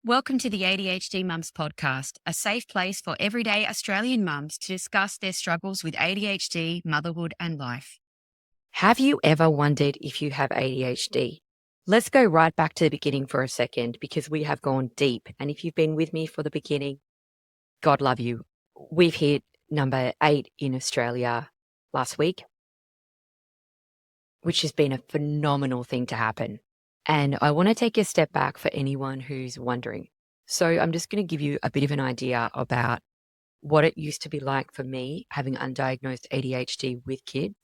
Welcome to the ADHD Mums podcast, a safe place for everyday Australian mums to discuss their struggles with ADHD, motherhood, and life. Have you ever wondered if you have ADHD? Let's go right back to the beginning for a second because we have gone deep. And if you've been with me for the beginning, God love you. We've hit number 8 in Australia last week, which has been a phenomenal thing to happen. And I want to take a step back for anyone who's wondering. So I'm just going to give you a bit of an idea about what it used to be like for me having undiagnosed ADHD with kids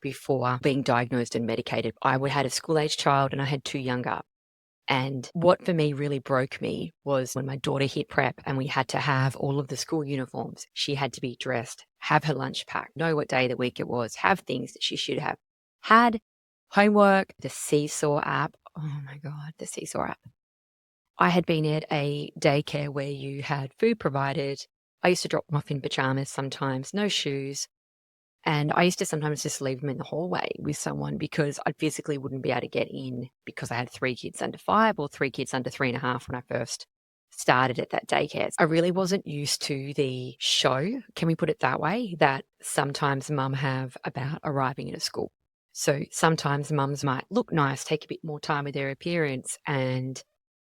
before being diagnosed and medicated. I had a school-age child and I had 2 younger. And what for me really broke me was when my daughter hit prep and we had to have all of the school uniforms. She had to be dressed, have her lunch packed, know what day of the week it was, have things that she should have had, homework, the Seesaw app. Oh my God, the Seesaw app. I had been at a daycare where you had food provided. I used to drop them off in pajamas sometimes, no shoes. And I used to sometimes just leave them in the hallway with someone because I physically wouldn't be able to get in because I had 3 kids under 5 or 3 kids under 3.5 when I first started at that daycare. I really wasn't used to the show, can we put it that way, that sometimes mum have about arriving at a school. So sometimes mums might look nice, take a bit more time with their appearance and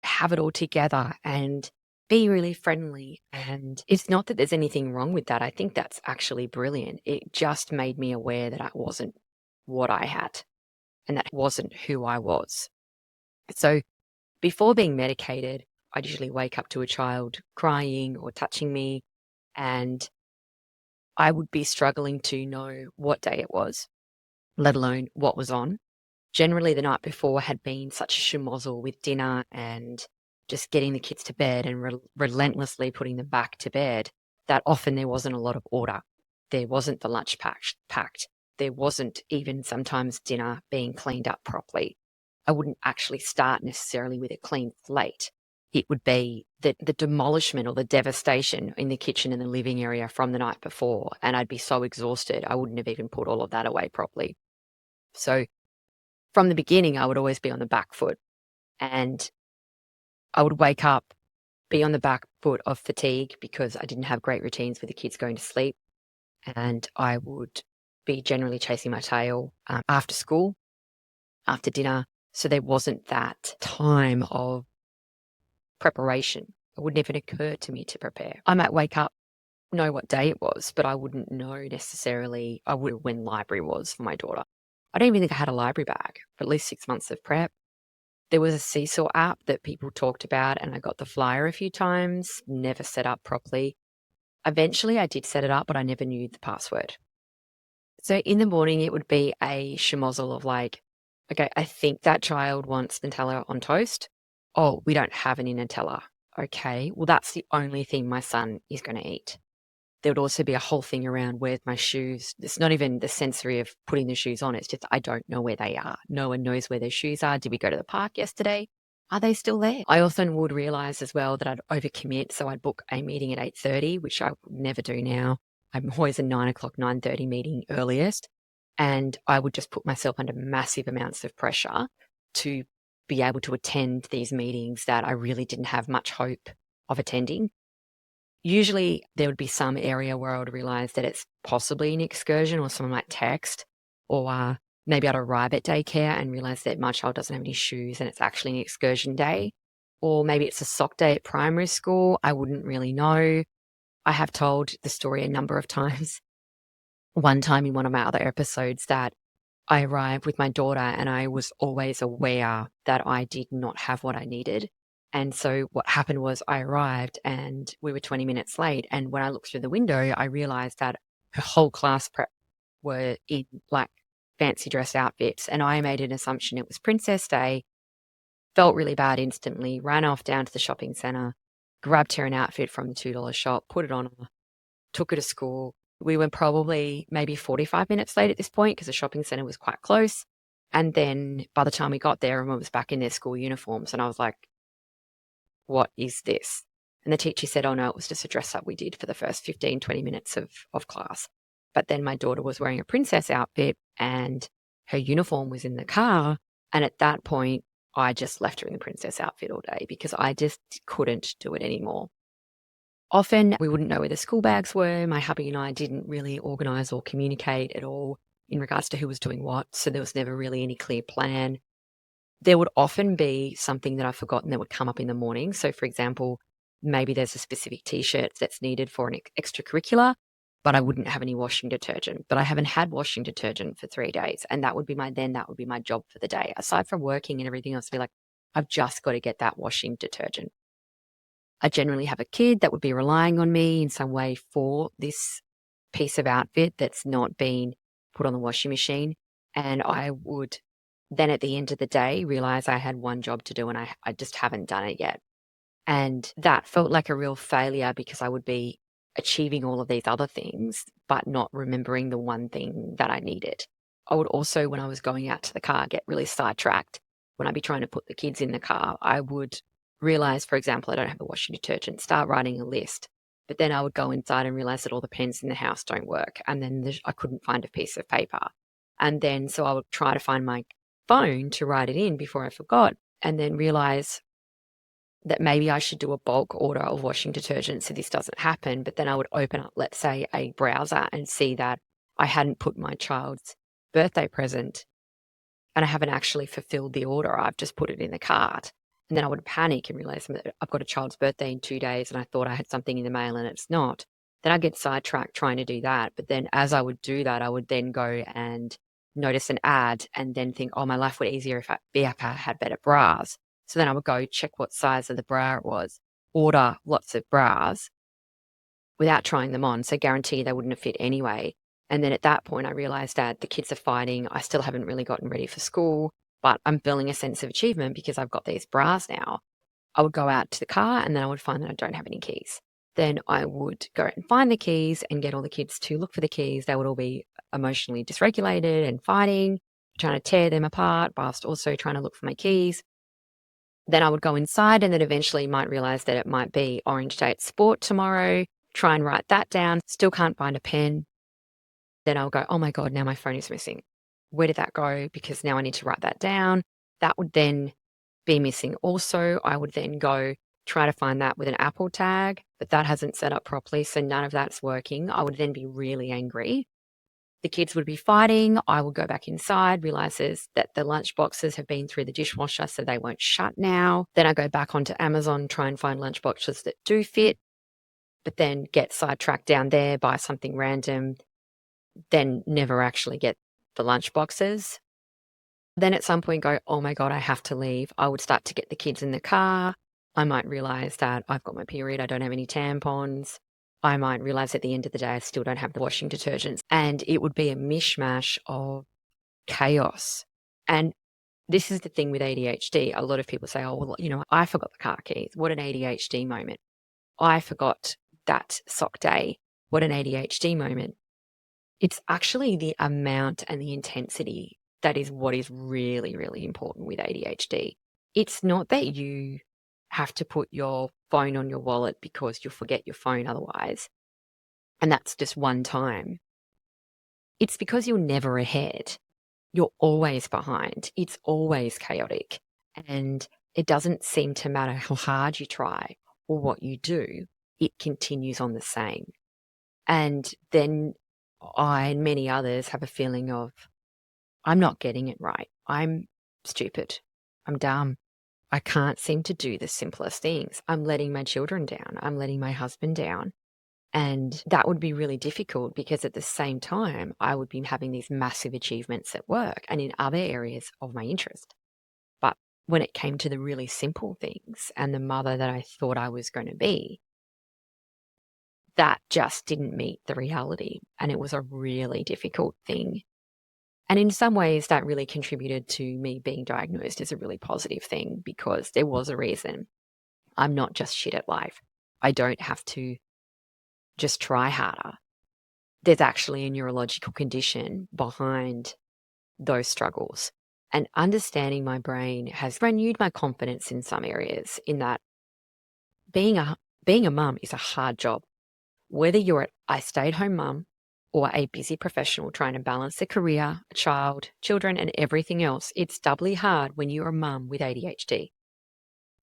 have it all together and be really friendly. And it's not that there's anything wrong with that. I think that's actually brilliant. It just made me aware that I wasn't what I had and that wasn't who I was. So before being medicated, I'd usually wake up to a child crying or touching me, and I would be struggling to know what day it was, let alone what was on. Generally, the night before had been such a schmozzle with dinner and just getting the kids to bed and relentlessly putting them back to bed that often there wasn't a lot of order. There wasn't the lunch packed. There wasn't even sometimes dinner being cleaned up properly. I wouldn't actually start necessarily with a clean slate. It would be the demolishment or the devastation in the kitchen and the living area from the night before. And I'd be so exhausted, I wouldn't have even put all of that away properly. So from the beginning, I would always be on the back foot, and I would wake up, be on the back foot of fatigue because I didn't have great routines with the kids going to sleep, and I would be generally chasing my tail after school, after dinner. So there wasn't that time of preparation. It wouldn't even occur to me to prepare. I might wake up, know what day it was, but I wouldn't know necessarily. I would when library was for my daughter. I don't even think I had a library bag for at least 6 months of prep. There was a Seesaw app that people talked about, and I got the flyer a few times, never set up properly. Eventually, I did set it up, but I never knew the password. So in the morning, it would be a schmozzle of like, okay, I think that child wants Nutella on toast. Oh, we don't have any Nutella. Okay, well, that's the only thing my son is going to eat. There would also be a whole thing around where's my shoes. It's not even the sensory of putting the shoes on. It's just I don't know where they are. No one knows where their shoes are. Did we go to the park yesterday? Are they still there? I often would realize as well that I'd overcommit. So I'd book a meeting at 8:30, which I would never do now. I'm always a 9 o'clock, 9:30 meeting earliest. And I would just put myself under massive amounts of pressure to be able to attend these meetings that I really didn't have much hope of attending. Usually there would be some area where I would realize that it's possibly an excursion, or someone might text, or maybe I'd arrive at daycare and realize that my child doesn't have any shoes and it's actually an excursion day. Or maybe it's a sock day at primary school. I wouldn't really know. I have told the story a number of times. One time in one of my other episodes that I arrived with my daughter and I was always aware that I did not have what I needed. And so what happened was I arrived and we were 20 minutes late. And when I looked through the window, I realized that her whole class prep were in like fancy dress outfits. And I made an assumption it was Princess Day, felt really bad instantly, ran off down to the shopping center, grabbed her an outfit from the $2 shop, put it on her, took her to school. We were probably maybe 45 minutes late at this point because the shopping center was quite close. And then by the time we got there, everyone was back in their school uniforms. And I was like, what is this? And the teacher said, oh no, it was just a dress up we did for the first 15, 20 minutes of class. But then my daughter was wearing a princess outfit and her uniform was in the car. And at that point, I just left her in the princess outfit all day because I just couldn't do it anymore. Often we wouldn't know where the school bags were. My hubby and I didn't really organise or communicate at all in regards to who was doing what. So there was never really any clear plan. There would often be something that I've forgotten that would come up in the morning. So, for example, maybe there's a specific t-shirt that's needed for an extracurricular, but I wouldn't have any washing detergent. But I haven't had washing detergent for 3 days. And that would be my job for the day. Aside from working and everything else, be like, I've just got to get that washing detergent. I generally have a kid that would be relying on me in some way for this piece of outfit that's not been put on the washing machine. And I would then at the end of the day realize I had one job to do and I just haven't done it yet. And that felt like a real failure because I would be achieving all of these other things, but not remembering the one thing that I needed. I would also, when I was going out to the car, get really sidetracked. When I'd be trying to put the kids in the car, I would realize, for example, I don't have the washing detergent, start writing a list. But then I would go inside and realize that all the pens in the house don't work. And then I couldn't find a piece of paper. And then so I would try to find my phone to write it in before I forgot, and then realize that maybe I should do a bulk order of washing detergent so this doesn't happen. But then I would open up, let's say, a browser and see that I hadn't put my child's birthday present and I haven't actually fulfilled the order. I've just put it in the cart. And then I would panic and realize that I've got a child's birthday in 2 days and I thought I had something in the mail and it's not. Then I get sidetracked trying to do that. But then as I would do that, I would then go and notice an ad and then think, oh, my life would be easier if I had better bras. So then I would go check what size of the bra it was, order lots of bras without trying them on. So guarantee they wouldn't have fit anyway. And then at that point, I realized that the kids are fighting. I still haven't really gotten ready for school, but I'm feeling a sense of achievement because I've got these bras now. I would go out to the car and then I would find that I don't have any keys. Then I would go and find the keys and get all the kids to look for the keys. They would all be emotionally dysregulated and fighting, trying to tear them apart, whilst also trying to look for my keys. Then I would go inside and then eventually might realize that it might be Orange Day at Sport tomorrow, try and write that down, still can't find a pen. Then I'll go, oh my God, now my phone is missing. Where did that go? Because now I need to write that down. That would then be missing. Also, I would then go try to find that with an Apple tag, but that hasn't set up properly. So none of that's working. I would then be really angry. The kids would be fighting. I would go back inside, realizes that the lunch boxes have been through the dishwasher, so they won't shut now. Then I go back onto Amazon, try and find lunch boxes that do fit, but then get sidetracked down there, buy something random, then never actually get the lunch boxes. Then at some point go, oh my God, I have to leave. I would start to get the kids in the car. I might realize that I've got my period. I don't have any tampons. I might realize at the end of the day, I still don't have the washing detergents. And it would be a mishmash of chaos. And this is the thing with ADHD. A lot of people say, oh, well, I forgot the car keys. What an ADHD moment. I forgot that sock day. What an ADHD moment. It's actually the amount and the intensity that is what is really, really important with ADHD. It's not that you have to put your phone on your wallet because you'll forget your phone otherwise, and that's just one time. It's because you're never ahead. You're always behind. It's always chaotic. And it doesn't seem to matter how hard you try or what you do, it continues on the same. And then I and many others have a feeling of, I'm not getting it right. I'm stupid. I'm dumb. I can't seem to do the simplest things. I'm letting my children down. I'm letting my husband down. And that would be really difficult because at the same time, I would be having these massive achievements at work and in other areas of my interest. But when it came to the really simple things and the mother that I thought I was going to be, that just didn't meet the reality. And it was a really difficult thing. And in some ways, that really contributed to me being diagnosed as a really positive thing because there was a reason. I'm not just shit at life. I don't have to just try harder. There's actually a neurological condition behind those struggles. And understanding my brain has renewed my confidence in some areas, in that being a mum is a hard job. Whether you're a stay-at-home mum or a busy professional trying to balance a career, a child, children, and everything else, it's doubly hard when you're a mum with ADHD.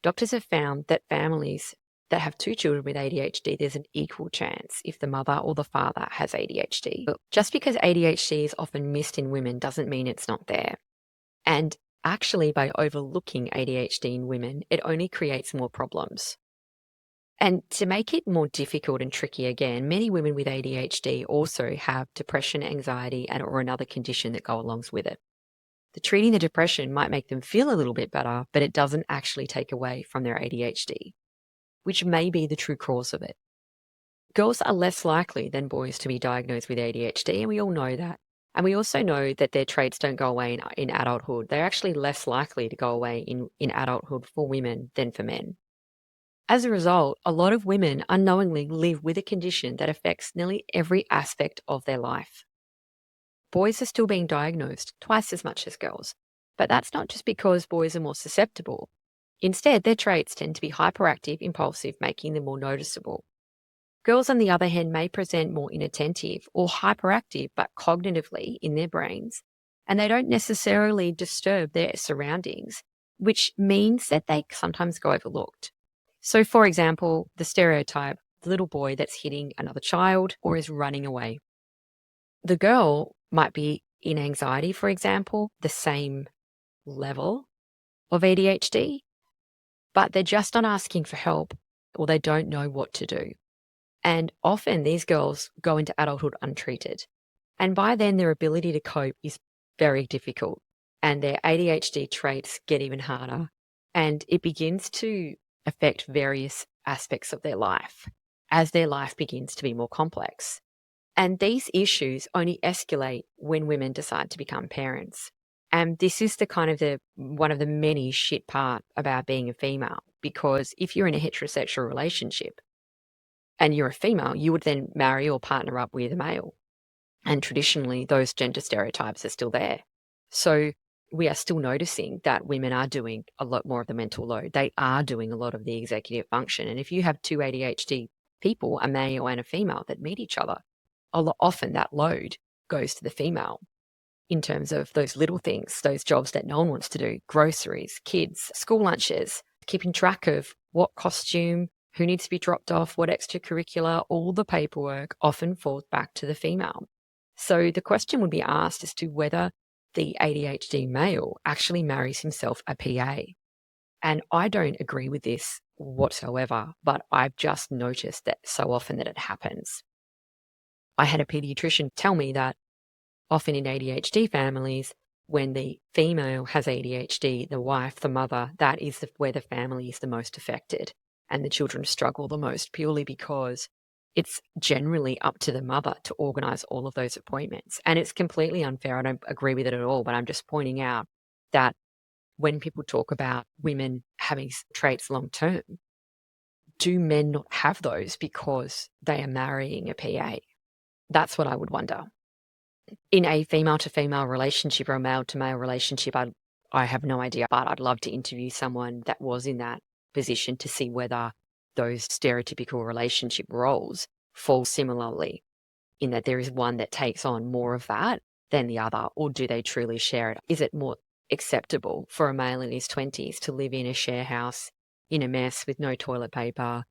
Doctors have found that families that have two children with ADHD, there's an equal chance if the mother or the father has ADHD. But just because ADHD is often missed in women doesn't mean it's not there. And actually, by overlooking ADHD in women, it only creates more problems. And to make it more difficult and tricky again, many women with ADHD also have depression, anxiety, and or another condition that go along with it. Treating the depression might make them feel a little bit better, but it doesn't actually take away from their ADHD, which may be the true cause of it. Girls are less likely than boys to be diagnosed with ADHD, and we all know that. And we also know that their traits don't go away in adulthood. They're actually less likely to go away in adulthood for women than for men. As a result, a lot of women unknowingly live with a condition that affects nearly every aspect of their life. Boys are still being diagnosed twice as much as girls, but that's not just because boys are more susceptible. Instead, their traits tend to be hyperactive, impulsive, making them more noticeable. Girls, on the other hand, may present more inattentive or hyperactive, but cognitively in their brains, and they don't necessarily disturb their surroundings, which means that they sometimes go overlooked. So, for example, the stereotype, the little boy that's hitting another child or is running away. The girl might be in anxiety, for example, the same level of ADHD, but they're just not asking for help or they don't know what to do. And often these girls go into adulthood untreated. And by then, their ability to cope is very difficult and their ADHD traits get even harder. And it begins to affect various aspects of their life as their life begins to be more complex. And these issues only escalate when women decide to become parents. And this is the kind of one of the many shit part about being a female, because if you're in a heterosexual relationship and you're a female, you would then marry or partner up with a male. And traditionally, those gender stereotypes are still there. So we are still noticing that women are doing a lot more of the mental load. They are doing a lot of the executive function. And if you have two ADHD people, a male and a female, that meet each other, often that load goes to the female in terms of those little things, those jobs that no one wants to do, groceries, kids, school lunches, keeping track of what costume, who needs to be dropped off, what extracurricular, all the paperwork often falls back to the female. So the question would be asked as to whether the ADHD male actually marries himself a PA. And I don't agree with this whatsoever, but I've just noticed that so often that it happens. I had a pediatrician tell me that often in ADHD families, when the female has ADHD, the wife, the mother, that is where the family is the most affected and the children struggle the most, purely because it's generally up to the mother to organize all of those appointments. And it's completely unfair. I don't agree with it at all, but I'm just pointing out that when people talk about women having traits long term, do men not have those because they are marrying a PA? That's what I would wonder. In a female to female relationship or a male to male relationship, I have no idea, but I'd love to interview someone that was in that position to see whether those stereotypical relationship roles fall similarly, in that there is one that takes on more of that than the other, or do they truly share it? Is it more acceptable for a male in his 20s to live in a share house in a mess with no toilet paper?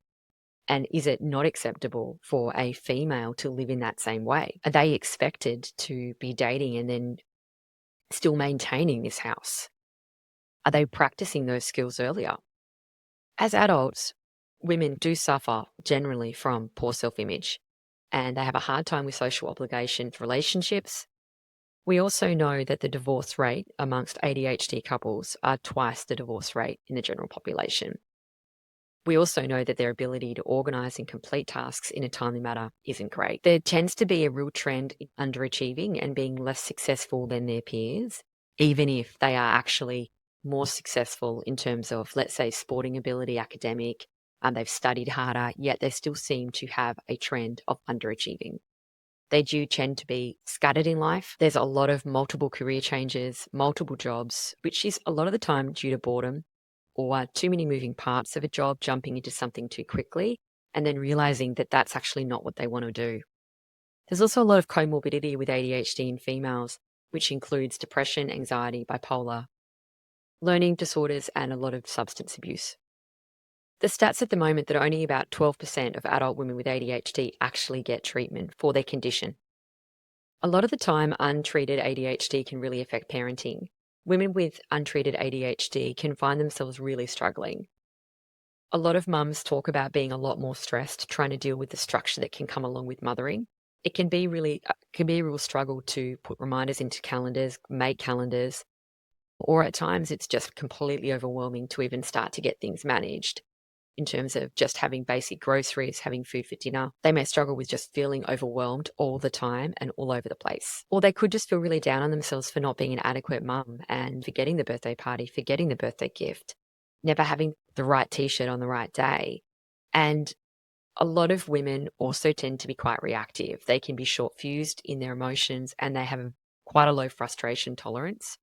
And is it not acceptable for a female to live in that same way? Are they expected to be dating and then still maintaining this house? Are they practicing those skills earlier? As adults, women do suffer generally from poor self-image, and they have a hard time with social obligation for relationships. We also know that the divorce rate amongst ADHD couples are twice the divorce rate in the general population. We also know that their ability to organise and complete tasks in a timely manner isn't great. There tends to be a real trend in underachieving and being less successful than their peers, even if they are actually more successful in terms of, let's say, sporting ability, academic, they've studied harder, yet they still seem to have a trend of underachieving. They do tend to be scattered in life. There's a lot of multiple career changes, multiple jobs, which is a lot of the time due to boredom or too many moving parts of a job, jumping into something too quickly, and then realizing that that's actually not what they want to do. There's also a lot of comorbidity with ADHD in females, which includes depression, anxiety, bipolar, learning disorders, and a lot of substance abuse. The stats at the moment that only about 12% of adult women with ADHD actually get treatment for their condition. A lot of the time, untreated ADHD can really affect parenting. Women with untreated ADHD can find themselves really struggling. A lot of mums talk about being a lot more stressed, trying to deal with the structure that can come along with mothering. It can be a real struggle to put reminders into calendars, make calendars, or at times it's just completely overwhelming to even start to get things managed in terms of just having basic groceries, having food for dinner. They may struggle with just feeling overwhelmed all the time and all over the place. Or they could just feel really down on themselves for not being an adequate mum and forgetting the birthday party, forgetting the birthday gift, never having the right t-shirt on the right day. And a lot of women also tend to be quite reactive. They can be short-fused in their emotions and they have quite a low frustration tolerance.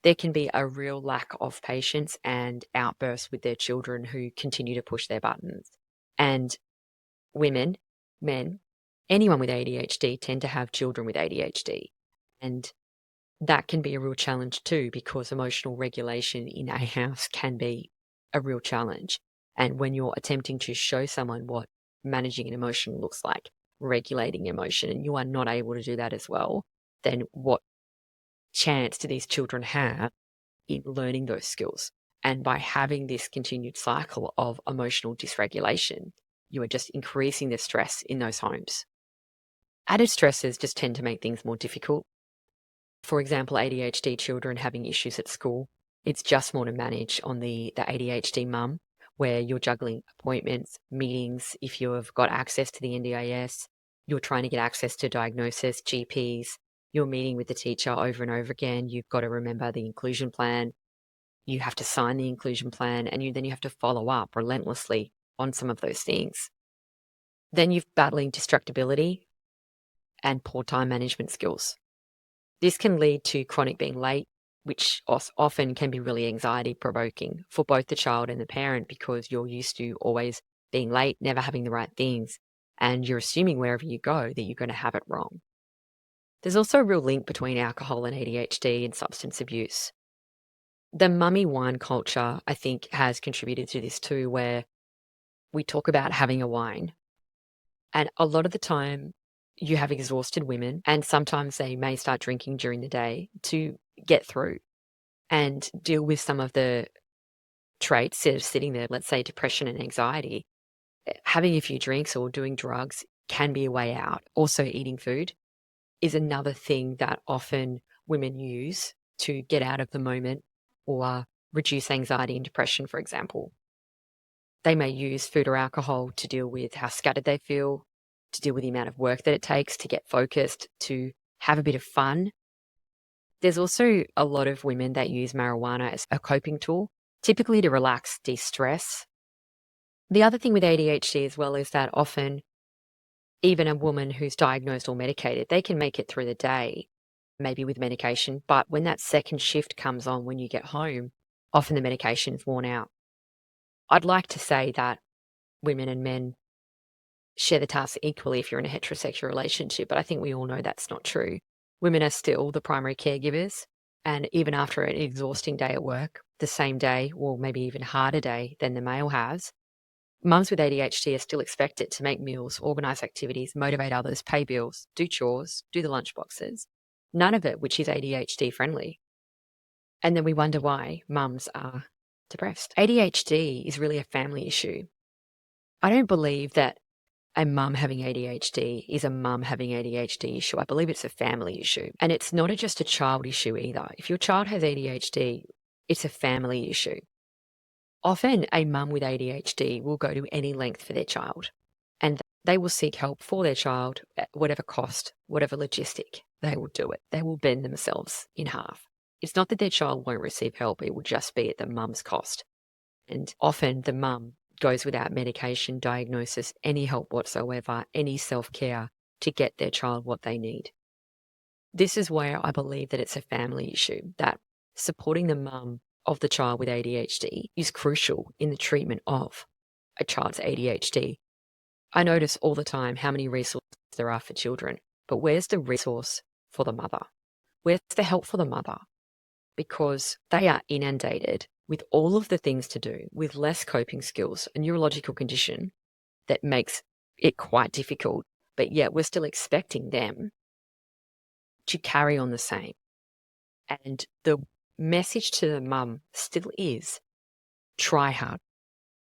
There can be a real lack of patience and outbursts with their children who continue to push their buttons. And women, men, anyone with ADHD tend to have children with ADHD. And that can be a real challenge too, because emotional regulation in a house can be a real challenge. And when you're attempting to show someone what managing an emotion looks like, regulating emotion, and you are not able to do that as well, then what chance do these children have in learning those skills? And by having this continued cycle of emotional dysregulation, you are just increasing the stress in those homes. Added stresses just tend to make things more difficult. For example, ADHD children having issues at school, it's just more to manage on the ADHD mum, where you're juggling appointments, meetings. If you have got access to the NDIS, you're trying to get access to diagnosis, GPs, you're meeting with the teacher over and over again. You've got to remember the inclusion plan. You have to sign the inclusion plan, and then you have to follow up relentlessly on some of those things. Then you're battling distractibility and poor time management skills. This can lead to chronic being late, which often can be really anxiety provoking for both the child and the parent, because you're used to always being late, never having the right things, and you're assuming wherever you go that you're going to have it wrong. There's also a real link between alcohol and ADHD and substance abuse. The mummy wine culture, I think, has contributed to this too, where we talk about having a wine. And a lot of the time, you have exhausted women, and sometimes they may start drinking during the day to get through and deal with some of the traits that are sitting there, let's say depression and anxiety. Having a few drinks or doing drugs can be a way out. Also, eating food is another thing that often women use to get out of the moment or reduce anxiety and depression, for example. They may use food or alcohol to deal with how scattered they feel, to deal with the amount of work that it takes to get focused, to have a bit of fun. There's also a lot of women that use marijuana as a coping tool, typically to relax, de-stress. The other thing with ADHD as well is that often even a woman who's diagnosed or medicated, they can make it through the day, maybe with medication, but when that second shift comes on when you get home, often the medication's worn out. I'd like to say that women and men share the tasks equally if you're in a heterosexual relationship, but I think we all know that's not true. Women are still the primary caregivers, and even after an exhausting day at work, the same day, or maybe even harder day than the male has, mums with ADHD are still expected to make meals, organise activities, motivate others, pay bills, do chores, do the lunch boxes. None of it which is ADHD friendly. And then we wonder why mums are depressed. ADHD is really a family issue. I don't believe that a mum having ADHD is a mum having ADHD issue. I believe it's a family issue. And it's not just a child issue either. If your child has ADHD, it's a family issue. Often a mum with ADHD will go to any length for their child, and they will seek help for their child at whatever cost, whatever logistic. They will do it. They will bend themselves in half. It's not that their child won't receive help. It will just be at the mum's cost. And often the mum goes without medication, diagnosis, any help whatsoever, any self-care to get their child what they need. This is where I believe that it's a family issue, that supporting the mum of the child with ADHD is crucial in the treatment of a child's ADHD. I notice all the time how many resources there are for children, but where's the resource for the mother? Where's the help for the mother? Because they are inundated with all of the things to do, with less coping skills, a neurological condition that makes it quite difficult, but yet we're still expecting them to carry on the same. And the message to the mum still is try hard,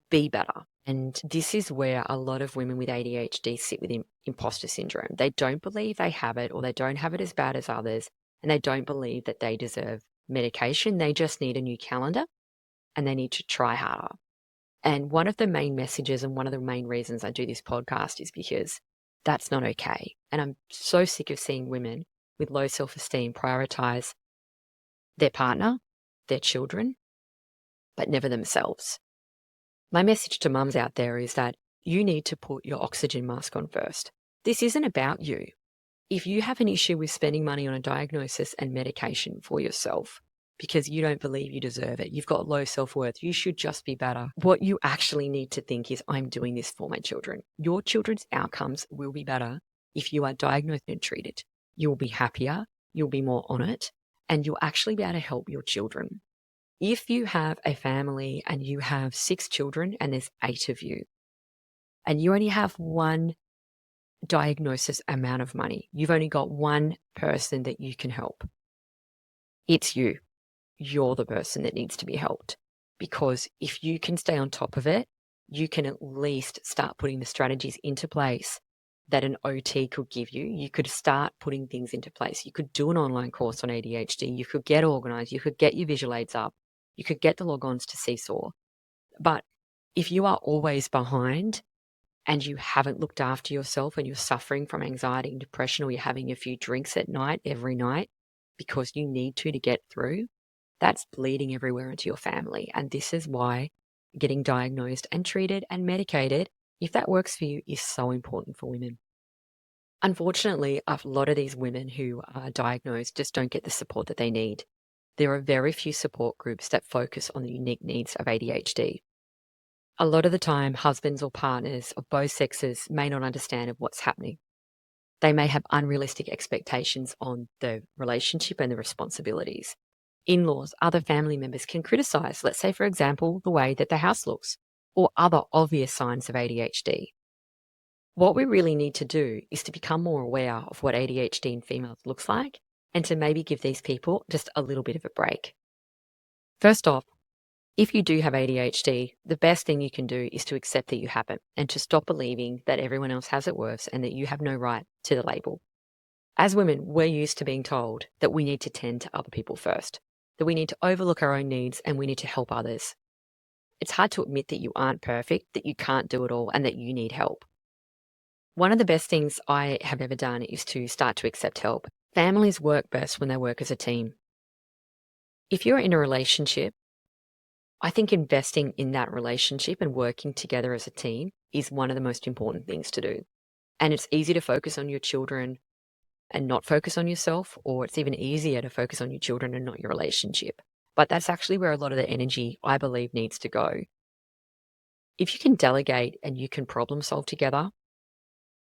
be better. And this is where a lot of women with ADHD sit with imposter syndrome. They don't believe they have it, or they don't have it as bad as others, and they don't believe that they deserve medication. They just need a new calendar and they need to try harder. And one of the main messages and one of the main reasons I do this podcast is because that's not okay. And I'm so sick of seeing women with low self-esteem prioritize their partner, their children, but never themselves. My message to mums out there is that you need to put your oxygen mask on first. This isn't about you. If you have an issue with spending money on a diagnosis and medication for yourself because you don't believe you deserve it, you've got low self-worth, you should just be better. What you actually need to think is, I'm doing this for my children. Your children's outcomes will be better if you are diagnosed and treated. You'll be happier, you'll be more on it, and you'll actually be able to help your children. If you have a family and you have 6 children and there's 8 of you, and you only have one diagnosis amount of money, you've only got one person that you can help. It's you. You're the person that needs to be helped. Because if you can stay on top of it, you can at least start putting the strategies into place that an OT could give you. You could start putting things into place. You could do an online course on ADHD. You could get organized. You could get your visual aids up. You could get the logons to Seesaw. But if you are always behind and you haven't looked after yourself and you're suffering from anxiety and depression, or you're having a few drinks at night, every night, because you need to get through, that's bleeding everywhere into your family. And this is why getting diagnosed and treated and medicated, if that works for you, is so important for women. Unfortunately, a lot of these women who are diagnosed just don't get the support that they need. There are very few support groups that focus on the unique needs of ADHD. A lot of the time, husbands or partners of both sexes may not understand what's happening. They may have unrealistic expectations on the relationship and the responsibilities. In-laws, other family members can criticize, let's say, for example, the way that the house looks, or other obvious signs of ADHD. What we really need to do is to become more aware of what ADHD in females looks like, and to maybe give these people just a little bit of a break. First off, if you do have ADHD, the best thing you can do is to accept that you have it and to stop believing that everyone else has it worse and that you have no right to the label. As women, we're used to being told that we need to tend to other people first, that we need to overlook our own needs and we need to help others. It's hard to admit that you aren't perfect, that you can't do it all, and that you need help. One of the best things I have ever done is to start to accept help. Families work best when they work as a team. If you're in a relationship, I think investing in that relationship and working together as a team is one of the most important things to do. And it's easy to focus on your children and not focus on yourself, or it's even easier to focus on your children and not your relationship. But that's actually where a lot of the energy, I believe, needs to go. If you can delegate and you can problem solve together,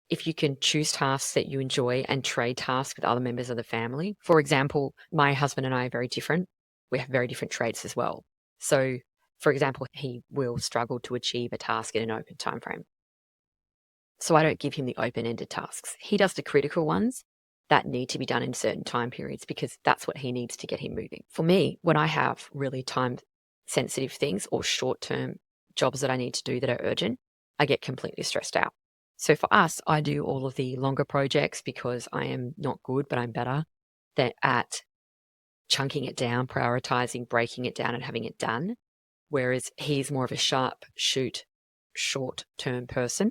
if you can choose tasks that you enjoy and trade tasks with other members of the family. For example, my husband and I are very different. We have very different traits as well. So, for example, he will struggle to achieve a task in an open time frame. So I don't give him the open-ended tasks. He does the critical ones that need to be done in certain time periods because that's what he needs to get him moving. For me, when I have really time-sensitive things or short-term jobs that I need to do that are urgent, I get completely stressed out. So for us, I do all of the longer projects because I am not good, but I'm better at chunking it down, prioritizing, breaking it down and having it done. Whereas he's more of a sharp shoot, short-term person.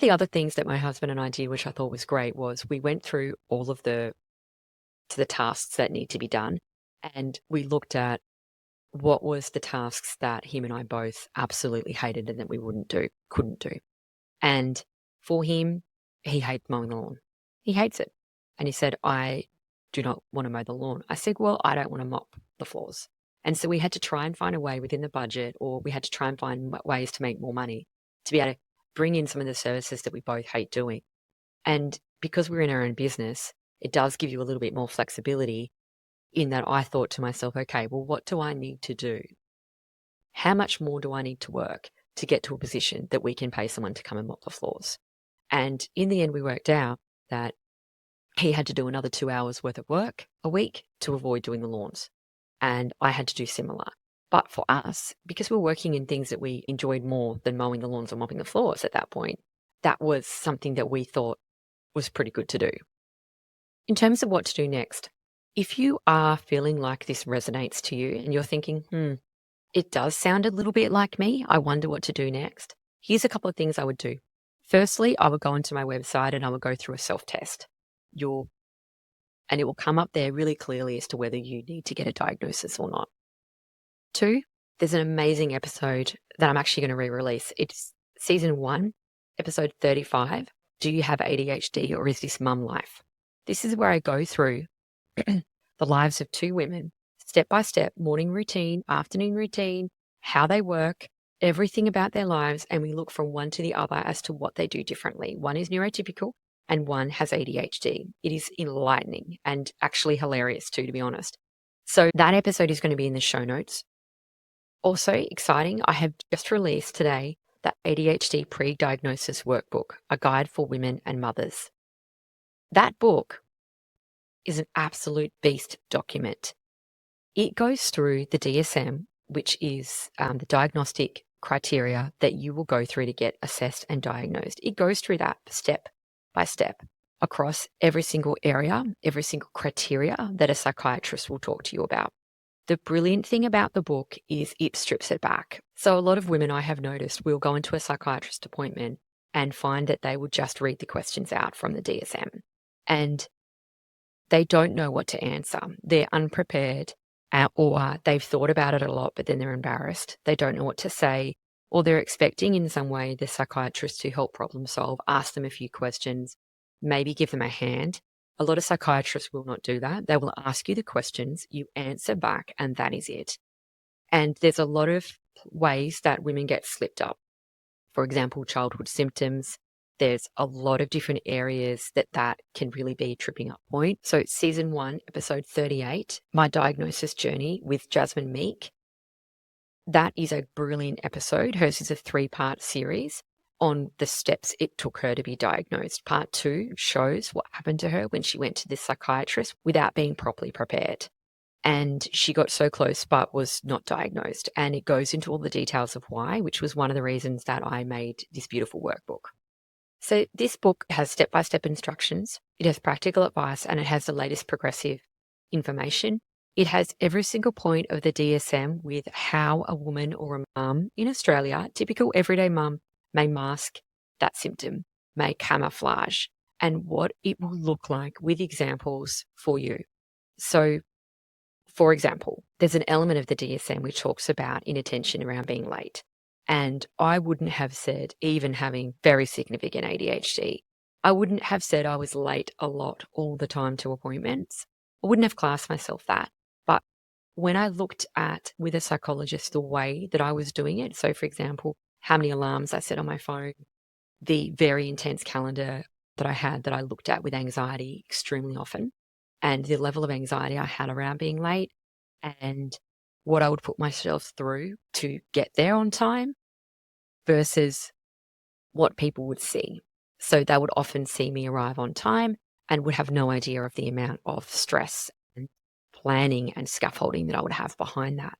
The other things that my husband and I did, which I thought was great, was we went through all of the tasks that need to be done. And we looked at what was the tasks that him and I both absolutely hated and that we couldn't do. And for him, he hates mowing the lawn. He hates it. And he said, I do not want to mow the lawn. I said, well, I don't want to mop the floors. And so we had to try and find a way within the budget, or we had to try and find ways to make more money to be able to bring in some of the services that we both hate doing. And because we're in our own business, it does give you a little bit more flexibility in that I thought to myself, okay, well, what do I need to do? How much more do I need to work to get to a position that we can pay someone to come and mop the floors? And in the end, we worked out that he had to do another 2 hours worth of work a week to avoid doing the lawns. And I had to do similar. But for us, because we were working in things that we enjoyed more than mowing the lawns or mopping the floors at that point, that was something that we thought was pretty good to do. In terms of what to do next, if you are feeling like this resonates to you and you're thinking, it does sound a little bit like me, I wonder what to do next. Here's a couple of things I would do. Firstly, I would go onto my website and I would go through a self-test. And it will come up there really clearly as to whether you need to get a diagnosis or not. 2, there's an amazing episode that I'm actually going to re-release. It's season 1, episode 35. Do you have ADHD or is this mum life? This is where I go through the lives of 2 women, step by step, morning routine, afternoon routine, how they work, everything about their lives, and we look from one to the other as to what they do differently. One is neurotypical and one has ADHD. It is enlightening and actually hilarious too, to be honest. So that episode is going to be in the show notes. Also exciting, I have just released today the ADHD pre-diagnosis workbook, a guide for women and mothers. That book is an absolute beast document. It goes through the DSM, which is the diagnostic criteria that you will go through to get assessed and diagnosed. It goes through that step by step across every single area, every single criteria that a psychiatrist will talk to you about. The brilliant thing about the book is it strips it back. So a lot of women I have noticed will go into a psychiatrist appointment and find that they will just read the questions out from the DSM. And they don't know what to answer. They're unprepared or they've thought about it a lot, but then they're embarrassed. They don't know what to say, or they're expecting in some way the psychiatrist to help problem solve, ask them a few questions, maybe give them a hand. A lot of psychiatrists will not do that. They will ask you the questions, you answer back, and that is it. And there's a lot of ways that women get slipped up. For example, childhood symptoms. There's a lot of different areas that can really be a tripping up point. So season 1, episode 38, my diagnosis journey with Jasmine Meek. That is a brilliant episode. Hers is a 3-part series on the steps it took her to be diagnosed. Part 2 shows what happened to her when she went to this psychiatrist without being properly prepared. And she got so close but was not diagnosed. And it goes into all the details of why, which was one of the reasons that I made this beautiful workbook. So this book has step-by-step instructions, it has practical advice, and it has the latest progressive information. It has every single point of the DSM with how a woman or a mum in Australia, typical everyday mum, may mask that symptom, may camouflage, and what it will look like with examples for you. So, for example, there's an element of the DSM which talks about inattention around being late. And I wouldn't have said, even having very significant ADHD, I wouldn't have said I was late a lot all the time to appointments. I wouldn't have classed myself that. But when I looked at, with a psychologist, the way that I was doing it, so for example, how many alarms I set on my phone, the very intense calendar that I had that I looked at with anxiety extremely often, and the level of anxiety I had around being late, and what I would put myself through to get there on time versus what people would see. So they would often see me arrive on time and would have no idea of the amount of stress and planning and scaffolding that I would have behind that.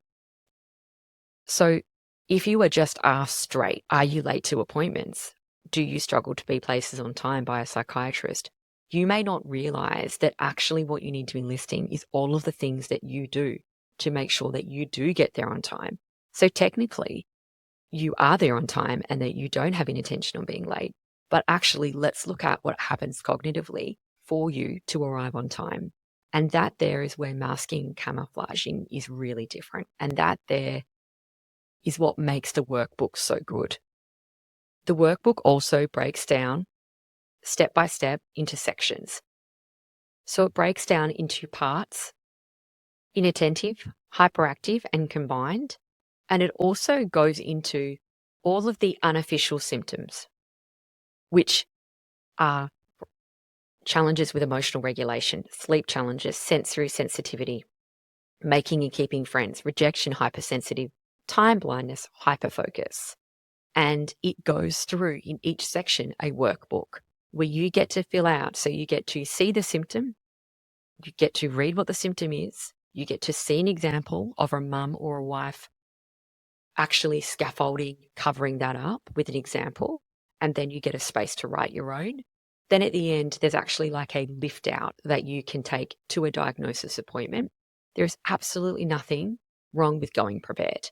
So if you were just asked straight, are you late to appointments? Do you struggle to be places on time by a psychiatrist? You may not realize that actually what you need to be listing is all of the things that you do to make sure that you do get there on time. So technically, you are there on time and that you don't have inattention on being late. But actually, let's look at what happens cognitively for you to arrive on time. And that there is where masking, camouflaging is really different. And that there is what makes the workbook so good. The workbook also breaks down step by step into sections. So it breaks down into parts: inattentive, hyperactive, and combined. And it also goes into all of the unofficial symptoms. which are challenges with emotional regulation, sleep challenges, sensory sensitivity, making and keeping friends, rejection, hypersensitive, time blindness, hyperfocus. And it goes through in each section a workbook where you get to fill out. So you get to see the symptom, you get to read what the symptom is, you get to see an example of a mum or a wife actually scaffolding, covering that up with an example, and then you get a space to write your own. Then at the end, there's actually like a lift out that you can take to a diagnosis appointment. There's absolutely nothing wrong with going prepared.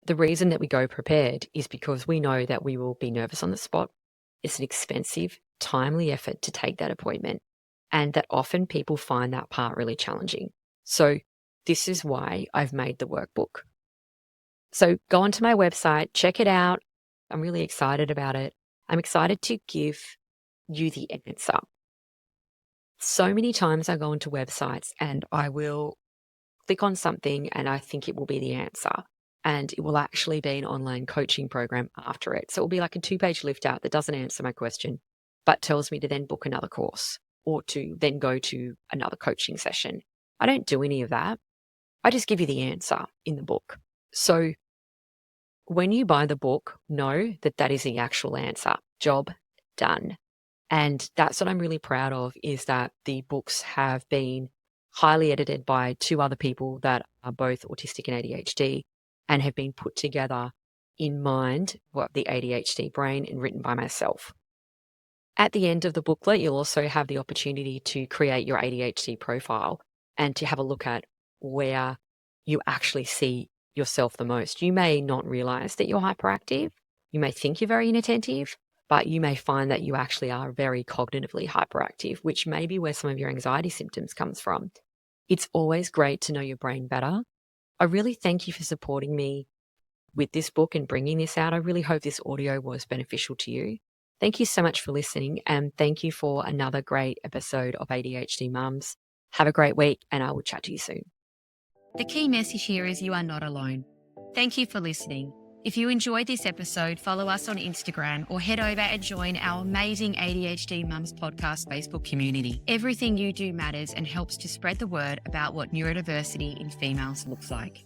The reason that we go prepared is because we know that we will be nervous on the spot. It's an expensive, timely effort to take that appointment, and that often people find that part really challenging. So this is why I've made the workbook. So go onto my website, check it out. I'm really excited about it. I'm excited to give you the answer. So many times I go onto websites and I will click on something and I think it will be the answer. And it will actually be an online coaching program after it. So it will be like a 2-page lift out that doesn't answer my question, but tells me to then book another course or to then go to another coaching session. I don't do any of that. I just give you the answer in the book. So when you buy the book, know that that is the actual answer. Job done. And that's what I'm really proud of, is that the books have been highly edited by 2 other people that are both autistic and ADHD and have been put together in mind, the ADHD brain, and written by myself. At the end of the booklet, you'll also have the opportunity to create your ADHD profile and to have a look at where you actually see yourself the most. You may not realize that you're hyperactive. You may think you're very inattentive, but you may find that you actually are very cognitively hyperactive, which may be where some of your anxiety symptoms comes from. It's always great to know your brain better. I really thank you for supporting me with this book and bringing this out. I really hope this audio was beneficial to you. Thank you so much for listening, and thank you for another great episode of ADHD Mums. Have a great week, and I will chat to you soon. The key message here is you are not alone. Thank you for listening. If you enjoyed this episode, follow us on Instagram or head over and join our amazing ADHD Mums podcast Facebook community. Everything you do matters and helps to spread the word about what neurodiversity in females looks like.